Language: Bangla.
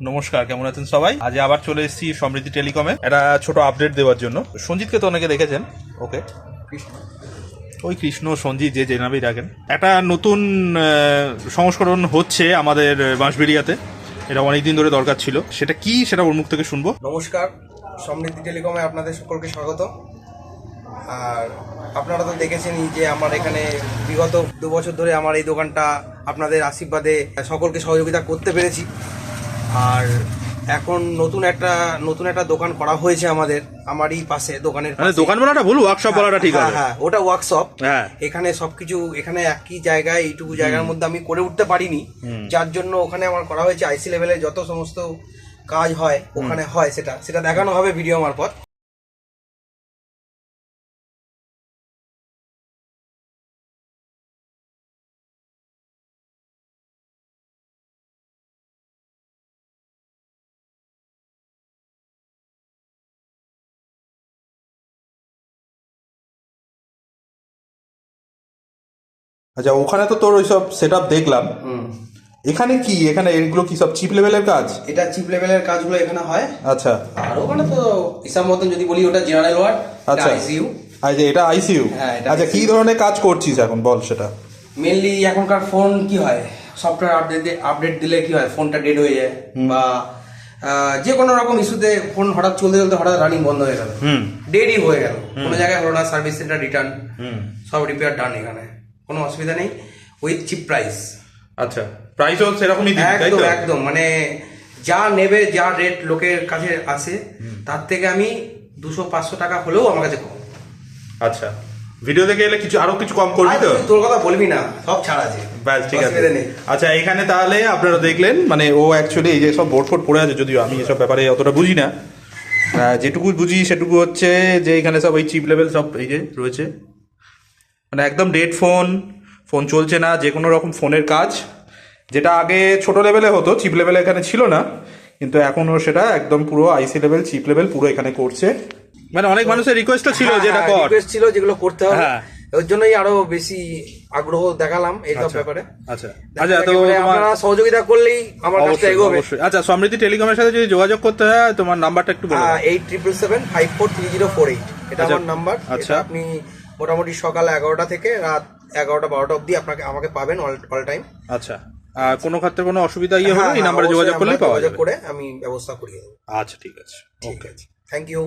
নমস্কার, কেমন আছেন সবাই? আজ আবার চলে এসেছি সমৃদ্ধি টেলিকমে একটা ছোট আপডেট দেওয়ার জন্য। সঞ্জিতকে তো অনেকে দেখেছেন, ওকে ওই কৃষ্ণ সঞ্জিত যে নামেই রাখেন। একটা নতুন সংস্করণ হচ্ছে আমাদের বাঁশবেড়িয়াতে, এটা অনেকদিন ধরে দরকার ছিল। সেটা কি, সেটা ওর মুখ থেকে শুনবো। নমস্কার, সমৃদ্ধি টেলিকমে আপনাদের সকলকে স্বাগত। আর আপনারা তো দেখেছেনই যে আমার এখানে বিগত 2 বছর ধরে আমার এই দোকানটা আপনাদের আশীর্বাদে সকলকে সহযোগিতা করতে পেরেছি। আর এখন নতুন একটা দোকান করা হয়েছে আমারই পাশে দোকানের পাশে। দোকান বলাটা ভুল, ওয়ার্কশপ বলাটা ঠিক আছে। হ্যাঁ, ওটা ওয়ার্কশপ। হ্যাঁ, এখানে সবকিছু এখানে একই জায়গায় এইটুকু জায়গার মধ্যে আমি করে উঠতে পারিনি, যার জন্য ওখানে আমার করা হয়েছে আইসি লেভেলে যত সমস্ত কাজ হয় ওখানে হয়, সেটা দেখানো হবে ভিডিও মারফত। আচ্ছা, ওখানে তো তোর ওইসব সেট আপ দেখলাম। এখানে কি, এখানে এগুলো কি সব চিপ লেভেলের কাজ? এটা চিপ লেভেলের কাজগুলো এখানে হয়। আচ্ছা, আর ওখানে তো হিসাব মতন যদি বলি ওটা জেনারেল ওয়ার্ড, আচ্ছা আইসিইউ। আচ্ছা, এটা আইসিইউ। হ্যাঁ, এটা আচ্ছা, কি ধরনের কাজ করছিস এখন বল সেটা। মেনলি এখনকার ফোন কি হয়, সফটওয়্যার আপডেট দিলে কি হয়, ফোনটা ডেড হয়ে যায়, বা যে কোনো রকম ইস্যুতে ফোন হঠাৎ চলতে চলতে হঠাৎ রানিং বন্ধ হয়ে গেল, ডেডই হয়ে গেল, কোনো জায়গায় হলো না, সার্ভিস সেন্টার রিটার্ন, সব রিপেয়ার ডান। এখানে কোনো অসুবিধা নেই, উইথ চিপ প্রাইস। আচ্ছা, প্রাইসও সেরকমই দিই, তাই তো? একদম মানে যা নেবে, যা রেট লোকের কাছে আসে তার থেকে আমি 200-500 টাকা হলেও আমার কাছে কম। আচ্ছা, ভিডিও দেখে এলে কিছু আরো কিছু কম করবি তো? তোর কথা বলবি না, সব ছাড় আছে। ব্যাস, ঠিক আছে। অসুবিধা নেই। আচ্ছা, এখানে তাহলে আপনারা দেখলেন, মানে ও অ্যাকচুয়ালি এই যে সব বোর্ড ফোর্ড পড়ে আছে, যদিও আমি এসব ব্যাপারে অতটা বুঝি না। যেটুকু বুঝি সেটুকু হচ্ছে যে এখানে সব এই চিপ লেভেল সব এই যে রয়েছে, মানে একদম ডেড ফোন চলছে না, যে কোনো রকম ফোনের কাজ, যেটা আগে ছোট লেভেলে হতো, চিপ লেভেলে এখানে ছিল না, কিন্তু এখনও সেটা একদম পুরো আইসি লেভেল, চিপ লেভেল পুরো এখানে করছে। মানে অনেক মানুষের রিকোয়েস্টও ছিল যেটা কর, রিকোয়েস্ট ছিল যেগুলো করতে হবে। হ্যাঁ, ওর জন্যই আরো বেশি আগ্রহ দেখালাম এইসব ব্যাপারে। আচ্ছা আচ্ছা, তো আপনারা সহযোগিতা করলেই আমার কাজটা এগোবে। আচ্ছা, সমৃদ্ধি টেলিকমের সাথে যদি যোগাযোগ করতে হয়, তোমার নাম্বারটা একটু বলো। 8777543048, এটা আমার নাম্বার। আচ্ছা, আপনি মোটামুটি সকাল 11টা থেকে রাত 11টা-12টা অবধি আমাকে পাবেন অল টাইম। আচ্ছা, আর কোনো ক্ষেত্রে কোনো অসুবিধা হবে, এই নাম্বারে যোগাযোগ করলেই পাওয়া যাবে। করে আমি ব্যবস্থা করিয়ে দেবো। আচ্ছা, ঠিক আছে, ঠিক আছে, থ্যাংক ইউ।